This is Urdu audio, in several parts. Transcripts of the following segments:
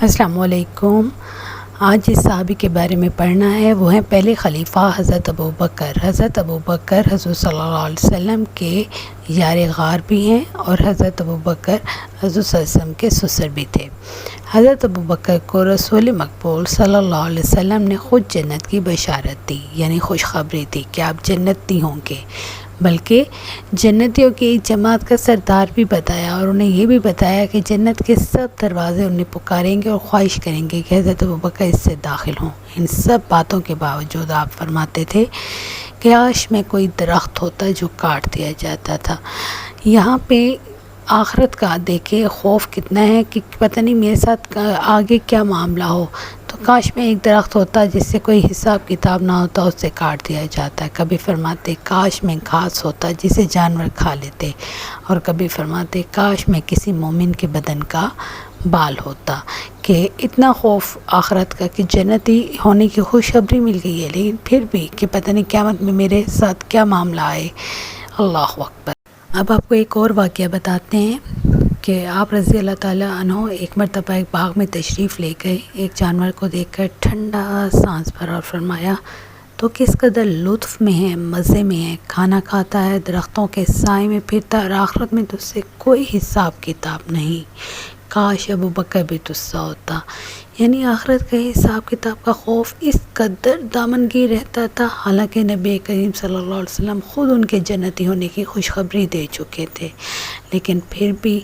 السلام علیکم۔ آج جس صحابی کے بارے میں پڑھنا ہے وہ ہیں پہلے خلیفہ حضرت ابوبکر۔ حضرت ابوبکر حضور صلی اللہ علیہ وسلم کے یار غار بھی ہیں اور حضرت ابوبکر حضور صلی اللہ علیہ وسلم کے سسر بھی تھے۔ حضرت ابوبکر کو رسول مقبول صلی اللہ علیہ وسلم نے خود جنت کی بشارت دی، یعنی خوشخبری دی کہ آپ جنتی ہوں گے، بلکہ جنتیوں کی ایک جماعت کا سردار بھی بتایا، اور انہیں یہ بھی بتایا کہ جنت کے سب دروازے انہیں پکاریں گے اور خواہش کریں گے کہ حضرت ابوبکر اس سے داخل ہوں۔ ان سب باتوں کے باوجود آپ فرماتے تھے کہ کاش میں کوئی درخت ہوتا جو کاٹ دیا جاتا تھا۔ یہاں پہ آخرت کا دیکھے خوف کتنا ہے کہ پتہ نہیں میرے ساتھ آگے کیا معاملہ ہو، تو کاش میں ایک درخت ہوتا جس سے کوئی حساب کتاب نہ ہوتا، اس سے کاٹ دیا جاتا ہے۔ کبھی فرماتے کاش میں گھاس ہوتا جسے جانور کھا لیتے، اور کبھی فرماتے کاش میں کسی مومن کے بدن کا بال ہوتا۔ کہ اتنا خوف آخرت کا کہ جنتی ہونے کی خوشخبری مل گئی ہے، لیکن پھر بھی کہ پتہ نہیں قیامت میں میرے ساتھ کیا معاملہ آئے۔ اللہ اکبر۔ اب آپ کو ایک اور واقعہ بتاتے ہیں کہ آپ رضی اللہ تعالیٰ عنہ ایک مرتبہ ایک باغ میں تشریف لے گئے، ایک جانور کو دیکھ کر ٹھنڈا سانس بھرا اور فرمایا تو کس قدر لطف میں ہے، مزے میں ہے، کھانا کھاتا ہے، درختوں کے سائے میں پھرتا ہے، اور آخرت میں تو اس سے کوئی حساب کتاب نہیں۔ کاش ابوبکر بھی تجھ سا ہوتا۔ یعنی آخرت کا حساب کتاب کا خوف اس قدر دامنگیر رہتا تھا، حالانکہ نبی کریم صلی اللہ علیہ وسلم خود ان کے جنتی ہونے کی خوشخبری دے چکے تھے، لیکن پھر بھی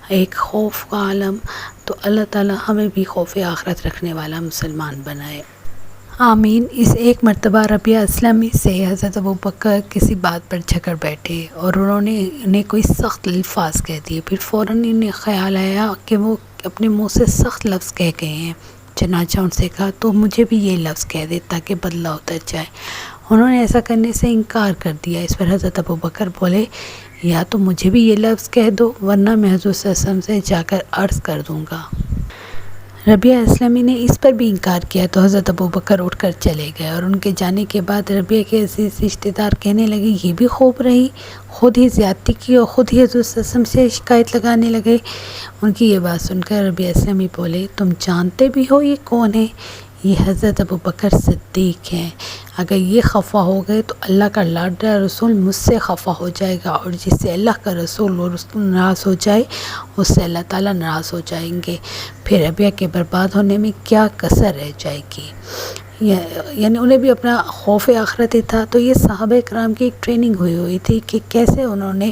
ایک خوف کا عالم۔ تو اللہ تعالی ہمیں بھی خوف آخرت رکھنے والا مسلمان بنائے، آمین۔ اس ایک مرتبہ ربیعہ اسلمی سے حضرت ابوبکر کسی بات پر جھگڑ بیٹھے اور انہیں کوئی سخت الفاظ کہہ دیے، پھر فوراً انہیں خیال آیا کہ وہ اپنے منہ سے سخت لفظ کہہ گئے ہیں، چنانچہ ان سے کہا تو مجھے بھی یہ لفظ کہہ دے تاکہ بدلہ اتر جائے۔ انہوں نے ایسا کرنے سے انکار کر دیا۔ اس پر حضرت ابوبکر بولے یا تو مجھے بھی یہ لفظ کہہ دو ورنہ میں حضور صلی اللہ علیہ وسلم سے جا کر عرض کر دوں گا۔ ربیعہ اسلمی نے اس پر بھی انکار کیا تو حضرت ابوبکر اٹھ کر چلے گئے، اور ان کے جانے کے بعد ربیعہ کے عزیز رشتہ دار کہنے لگے یہ بھی خوب رہی، خود ہی زیادتی کی اور خود ہی حضور صلی اللہ علیہ وسلم سے شکایت لگانے لگے۔ ان کی یہ بات سن کر ربیعہ اسلمی بولے تم جانتے بھی ہو یہ کون ہے؟ یہ حضرت ابوبکر صدیق ہیں۔ اگر یہ خفا ہو گئے تو اللہ کا لاڈلا رسول مجھ سے خفا ہو جائے گا، اور جس سے اللہ کا رسول اور رسول ناراض ہو جائے اس سے اللہ تعالیٰ ناراض ہو جائیں گے، پھر ربیعہ کے برباد ہونے میں کیا کسر رہ جائے گی۔ یعنی انہیں بھی اپنا خوف آخرت تھا، تو یہ صحابہ کرام کی ایک ٹریننگ ہوئی تھی کہ کیسے انہوں نے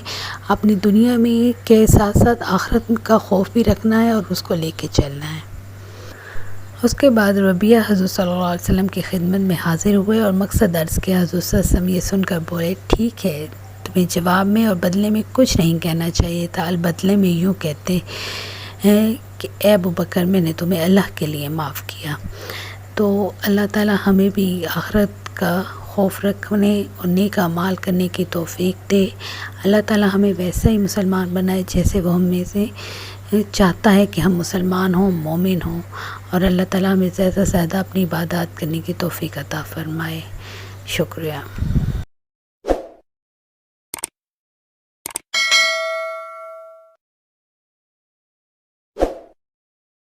اپنی دنیا میں کے ساتھ ساتھ آخرت کا خوف بھی رکھنا ہے اور اس کو لے کے چلنا ہے۔ اس کے بعد ربیعہ حضور صلی اللہ علیہ وسلم کی خدمت میں حاضر ہوئے اور مقصد عرض کیا۔ حضور صلی اللہ علیہ وسلم یہ سن کر بولے ٹھیک ہے، تمہیں جواب میں اور بدلے میں کچھ نہیں کہنا چاہیے تھا، البدلے میں یوں کہتے ہیں کہ اے ابوبکر میں نے تمہیں اللہ کے لیے معاف کیا۔ تو اللہ تعالی ہمیں بھی آخرت کا خوف رکھنے اور نیک اعمال کرنے کی توفیق دے۔ اللہ تعالی ہمیں ویسا ہی مسلمان بنائے جیسے وہ ہم میں سے چاہتا ہے کہ ہم مسلمان ہوں، مومن ہوں، اور اللہ تعالیٰ ہمیں زیادہ سے زیادہ اپنی عبادات کرنے کی توفیق عطا فرمائے۔ شکریہ۔